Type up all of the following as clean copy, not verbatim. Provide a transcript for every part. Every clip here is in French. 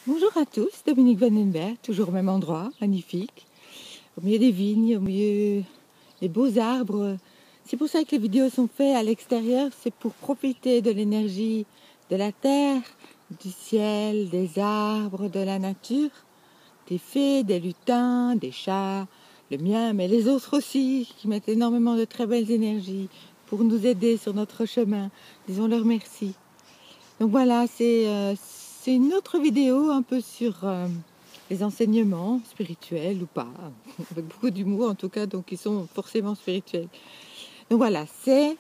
Bonjour à tous, Dominique Vandenberg, toujours au même endroit, magnifique, au milieu des vignes, au milieu des beaux arbres. C'est pour ça que les vidéos sont faites à l'extérieur, c'est pour profiter de l'énergie de la terre, du ciel, des arbres, de la nature, des fées, des lutins, des chats, le mien, mais les autres aussi, qui mettent énormément de très belles énergies pour nous aider sur notre chemin. Disons-leur merci. Donc voilà, c'est une autre vidéo un peu sur les enseignements spirituels ou pas, avec beaucoup d'humour en tout cas, donc ils sont forcément spirituels. Donc voilà, c'est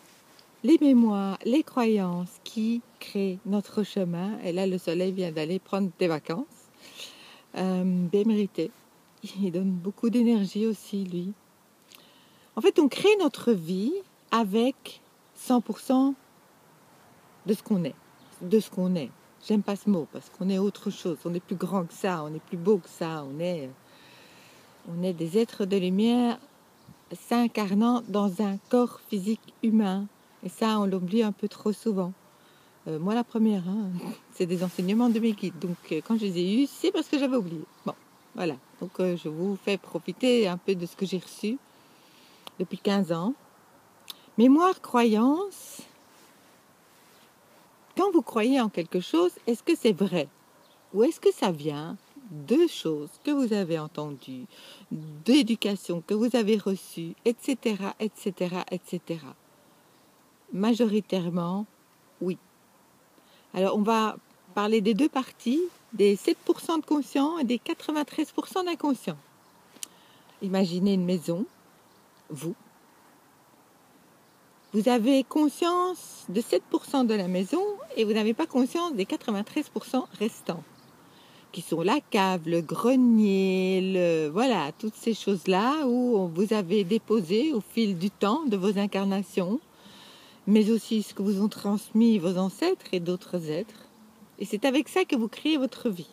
les mémoires, les croyances qui créent notre chemin. Et là, le soleil vient d'aller prendre des vacances, bien méritées. Il donne beaucoup d'énergie aussi, lui. En fait, on crée notre vie avec 100% de ce qu'on est, de ce qu'on est. J'aime pas ce mot parce qu'on est autre chose, on est plus grand que ça, on est plus beau que ça, on est des êtres de lumière s'incarnant dans un corps physique humain. Et ça, on l'oublie un peu trop souvent. Moi, la première, hein, c'est des enseignements de mes guides. Donc, quand je les ai eus, c'est parce que j'avais oublié. Bon, voilà. Donc, je vous fais profiter un peu de ce que j'ai reçu depuis 15 ans. Mémoire, croyance. Quand vous croyez en quelque chose, est-ce que c'est vrai? Ou est-ce que ça vient de choses que vous avez entendues, d'éducation que vous avez reçue, etc., etc., etc. Majoritairement, oui. Alors, on va parler des deux parties, des 7% de conscients et des 93% d'inconscients. Imaginez une maison, vous. Vous avez conscience de 7% de la maison et vous n'avez pas conscience des 93% restants, qui sont la cave, le grenier, voilà, toutes ces choses-là où vous avez déposé au fil du temps de vos incarnations, mais aussi ce que vous ont transmis vos ancêtres et d'autres êtres. Et c'est avec ça que vous créez votre vie.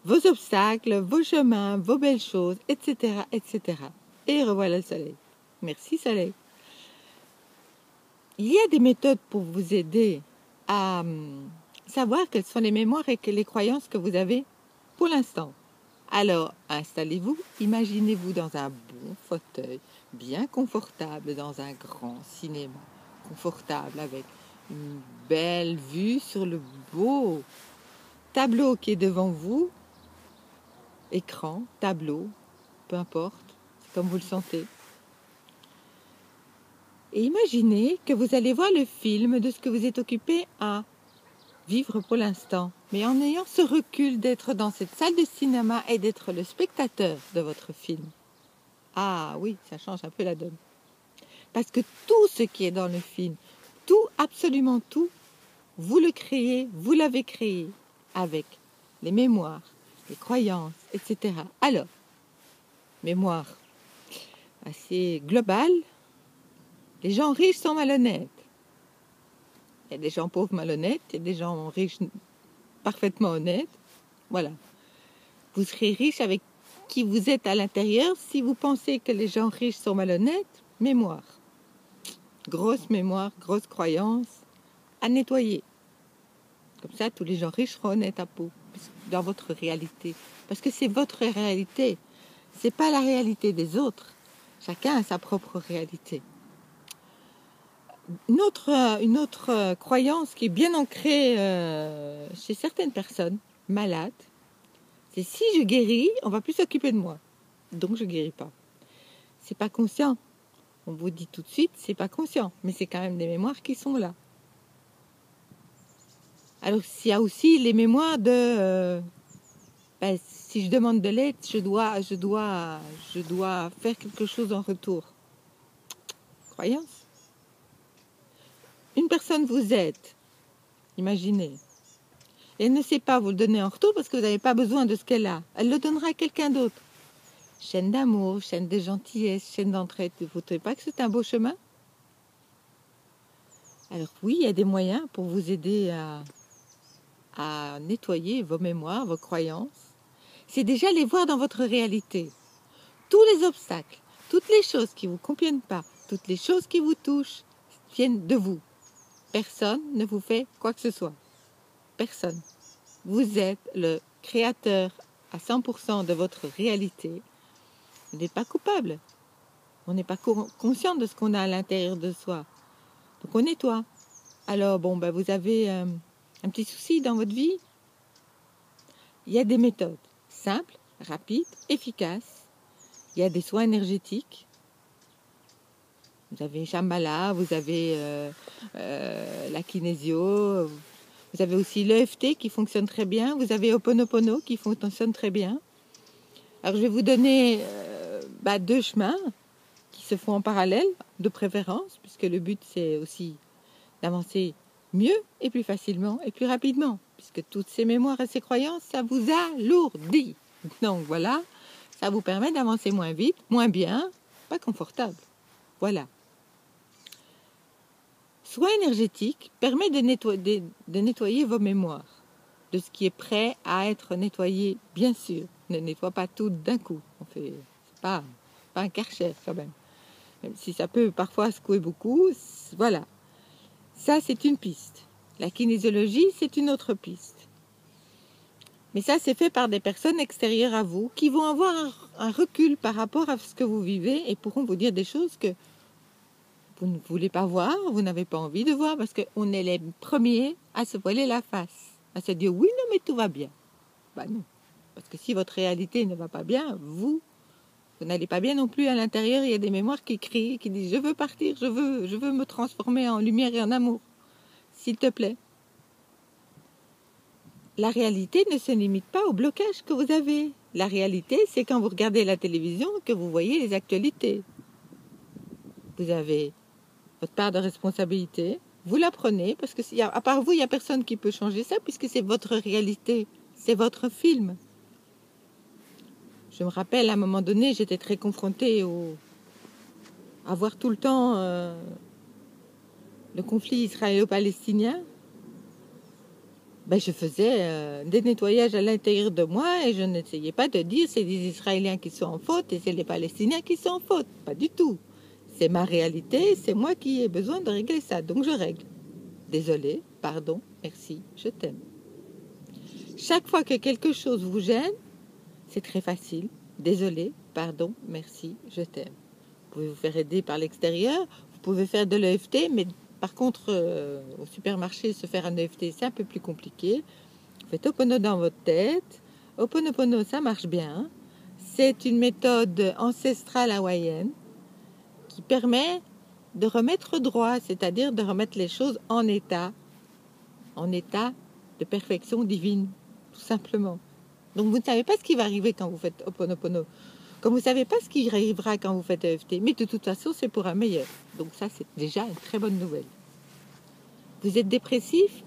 Vos obstacles, vos chemins, vos belles choses, etc., etc. Et revoilà le soleil. Merci soleil. Il y a des méthodes pour vous aider à savoir quelles sont les mémoires et les croyances que vous avez pour l'instant. Alors, installez-vous, imaginez-vous dans un bon fauteuil, bien confortable, dans un grand cinéma, confortable, avec une belle vue sur le beau tableau qui est devant vous, écran, tableau, peu importe, c'est comme vous le sentez. Et imaginez que vous allez voir le film de ce que vous êtes occupé à vivre pour l'instant, mais en ayant ce recul d'être dans cette salle de cinéma et d'être le spectateur de votre film. Ah oui, ça change un peu la donne. Parce que tout ce qui est dans le film, tout, absolument tout, vous le créez, vous l'avez créé avec les mémoires, les croyances, etc. Alors, mémoire assez globale, les gens riches sont malhonnêtes. Il y a des gens pauvres malhonnêtes, il y a des gens riches parfaitement honnêtes. Voilà. Vous serez riche avec qui vous êtes à l'intérieur. Si vous pensez que les gens riches sont malhonnêtes, mémoire. Grosse mémoire, grosse croyance à nettoyer. Comme ça, tous les gens riches seront honnêtes à peau dans votre réalité. Parce que c'est votre réalité. C'est pas la réalité des autres. Chacun a sa propre réalité. Une autre croyance qui est bien ancrée chez certaines personnes malades, c'est si je guéris, on va plus s'occuper de moi. Donc je guéris pas. C'est pas conscient. On vous dit tout de suite, c'est pas conscient, mais c'est quand même des mémoires qui sont là. Alors il y a aussi les mémoires de si je demande de l'aide, je dois faire quelque chose en retour. Croyance. Une personne vous aide, imaginez. Et elle ne sait pas vous le donner en retour parce que vous n'avez pas besoin de ce qu'elle a. Elle le donnera à quelqu'un d'autre. Chaîne d'amour, chaîne de gentillesse, chaîne d'entraide. Vous ne trouvez pas que c'est un beau chemin? Alors oui, il y a des moyens pour vous aider à nettoyer vos mémoires, vos croyances. C'est déjà les voir dans votre réalité. Tous les obstacles, toutes les choses qui ne vous conviennent pas, toutes les choses qui vous touchent, viennent de vous. Personne ne vous fait quoi que ce soit. Personne. Vous êtes le créateur à 100% de votre réalité, vous n'êtes pas coupable. On n'est pas conscient de ce qu'on a à l'intérieur de soi. Donc on nettoie. Alors bon, ben, vous avez un petit souci dans votre vie. Il y a des méthodes simples, rapides, efficaces. Il y a des soins énergétiques. Vous avez Shambhala, vous avez la kinésio, vous avez aussi l'EFT qui fonctionne très bien, vous avez Ho'oponopono qui fonctionne très bien. Alors je vais vous donner 2 chemins qui se font en parallèle, de préférence, puisque le but c'est aussi d'avancer mieux et plus facilement et plus rapidement, puisque toutes ces mémoires et ces croyances, ça vous alourdit. Donc voilà, ça vous permet d'avancer moins vite, moins bien, pas confortable. Voilà. Soin énergétique permet de nettoyer vos mémoires, de ce qui est prêt à être nettoyé, bien sûr. Ne nettoie pas tout d'un coup. C'est pas un Karcher quand même. Même si ça peut parfois secouer beaucoup, voilà. Ça, c'est une piste. La kinésiologie, c'est une autre piste. Mais ça, c'est fait par des personnes extérieures à vous qui vont avoir un recul par rapport à ce que vous vivez et pourront vous dire des choses que vous ne voulez pas voir, vous n'avez pas envie de voir, parce qu'on est les premiers à se voiler la face, à se dire oui, non, mais tout va bien. Ben non, parce que si votre réalité ne va pas bien, vous n'allez pas bien non plus à l'intérieur. Il y a des mémoires qui crient, qui disent je veux partir, je veux me transformer en lumière et en amour, s'il te plaît. La réalité ne se limite pas au blocage que vous avez. La réalité, c'est quand vous regardez la télévision que vous voyez les actualités. Vous avez votre part de responsabilité, vous la prenez, parce que à part vous, il n'y a personne qui peut changer ça, puisque c'est votre réalité, c'est votre film. Je me rappelle, à un moment donné, j'étais très confrontée à voir tout le temps le conflit israélo-palestinien. Je faisais des nettoyages à l'intérieur de moi et je n'essayais pas de dire c'est des Israéliens qui sont en faute et c'est les Palestiniens qui sont en faute. Pas du tout. C'est ma réalité, c'est moi qui ai besoin de régler ça, donc je règle. Désolé, pardon, merci, je t'aime. Chaque fois que quelque chose vous gêne, c'est très facile. Désolé, pardon, merci, je t'aime. Vous pouvez vous faire aider par l'extérieur, vous pouvez faire de l'EFT, mais par contre, au supermarché, se faire un EFT, c'est un peu plus compliqué. Vous faites Ho'oponopono dans votre tête. Ho'oponopono, ça marche bien. C'est une méthode ancestrale hawaïenne qui permet de remettre droit, c'est-à-dire de remettre les choses en état de perfection divine, tout simplement. Donc vous ne savez pas ce qui va arriver quand vous faites Ho'oponopono, comme vous ne savez pas ce qui arrivera quand vous faites EFT, mais de toute façon c'est pour un meilleur. Donc ça c'est déjà une très bonne nouvelle. Vous êtes dépressif,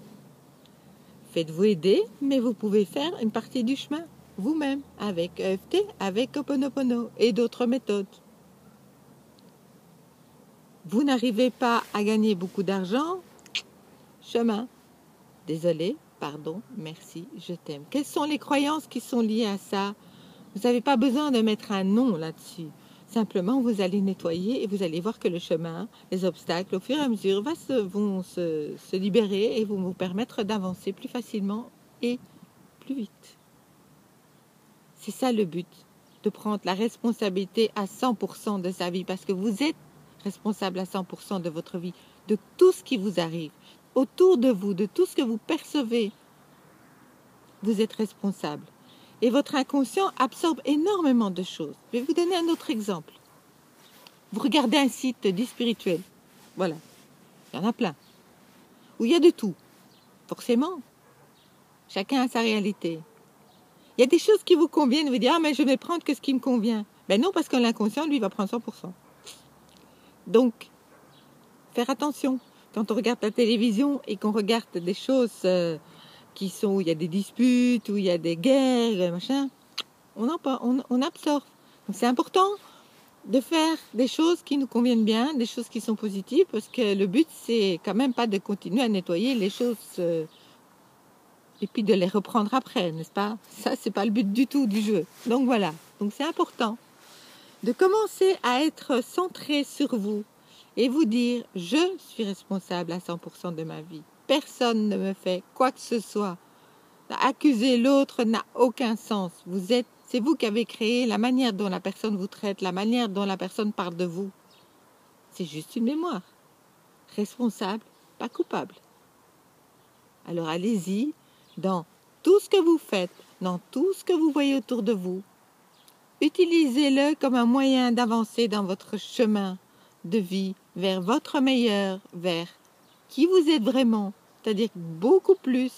faites-vous aider, mais vous pouvez faire une partie du chemin vous-même avec EFT, avec Ho'oponopono et d'autres méthodes. Vous n'arrivez pas à gagner beaucoup d'argent, chemin. Désolé, pardon, merci, je t'aime. Quelles sont les croyances qui sont liées à ça? Vous n'avez pas besoin de mettre un nom là-dessus. Simplement, vous allez nettoyer et vous allez voir que le chemin, les obstacles, au fur et à mesure, vont se libérer et vont vous permettre d'avancer plus facilement et plus vite. C'est ça le but, de prendre la responsabilité à 100% de sa vie, parce que vous êtes responsable à 100% de votre vie, de tout ce qui vous arrive, autour de vous, de tout ce que vous percevez. Vous êtes responsable. Et votre inconscient absorbe énormément de choses. Je vais vous donner un autre exemple. Vous regardez un site dit spirituel. Voilà. Il y en a plein. Où il y a de tout. Forcément. Chacun a sa réalité. Il y a des choses qui vous conviennent. Vous dites, ah, mais je vais prendre que ce qui me convient. Ben non, parce que l'inconscient, lui, va prendre 100%. Donc, faire attention. Quand on regarde la télévision et qu'on regarde des choses où il y a des disputes, où il y a des guerres, machin, on absorbe. Donc c'est important de faire des choses qui nous conviennent bien, des choses qui sont positives, parce que le but, c'est quand même pas de continuer à nettoyer les choses et puis de les reprendre après, n'est-ce pas? Ça, c'est pas le but du tout du jeu. Donc voilà. Donc c'est important de commencer à être centré sur vous et vous dire, je suis responsable à 100% de ma vie. Personne ne me fait quoi que ce soit Accuser l'autre n'a aucun sens. C'est vous qui avez créé la manière dont la personne vous traite, la manière dont la personne parle de vous. C'est juste une mémoire. Responsable, pas coupable. Alors allez-y, dans tout ce que vous faites, dans tout ce que vous voyez autour de vous, utilisez-le comme un moyen d'avancer dans votre chemin de vie vers votre meilleur, vers qui vous êtes vraiment, c'est-à-dire beaucoup plus.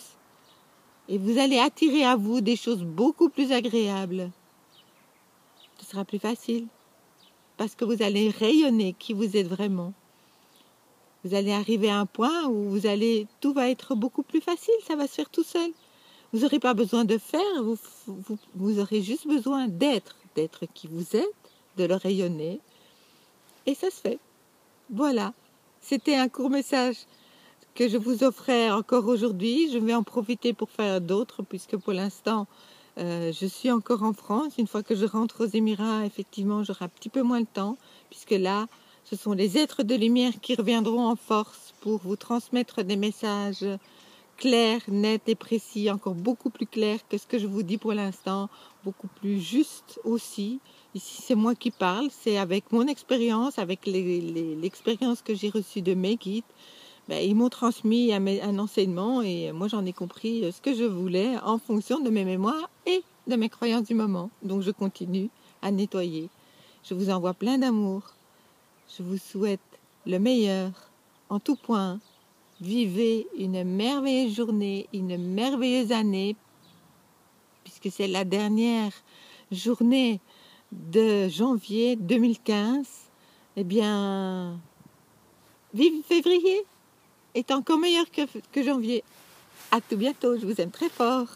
Et vous allez attirer à vous des choses beaucoup plus agréables. Ce sera plus facile parce que vous allez rayonner qui vous êtes vraiment. Vous allez arriver à un point où tout va être beaucoup plus facile, ça va se faire tout seul. Vous n'aurez pas besoin de faire, vous aurez juste besoin d'être qui vous êtes, de le rayonner. Et ça se fait. Voilà, c'était un court message que je vous offrais encore aujourd'hui. Je vais en profiter pour faire d'autres, puisque pour l'instant, je suis encore en France. Une fois que je rentre aux Émirats, effectivement, j'aurai un petit peu moins de temps, puisque là, ce sont les êtres de lumière qui reviendront en force pour vous transmettre des messages clairs, nets et précis, encore beaucoup plus clairs que ce que je vous dis pour l'instant, beaucoup plus juste aussi. Ici, c'est moi qui parle, c'est avec mon expérience, avec l'expérience que j'ai reçue de mes guides. Ils m'ont transmis un enseignement et moi j'en ai compris ce que je voulais en fonction de mes mémoires et de mes croyances du moment. Donc je continue à nettoyer. Je vous envoie plein d'amour. Je vous souhaite le meilleur en tout point. Vivez une merveilleuse journée, une merveilleuse année, puisque c'est la dernière journée de janvier 2015. Eh bien, vive février! Est encore meilleur que janvier. À tout bientôt, je vous aime très fort.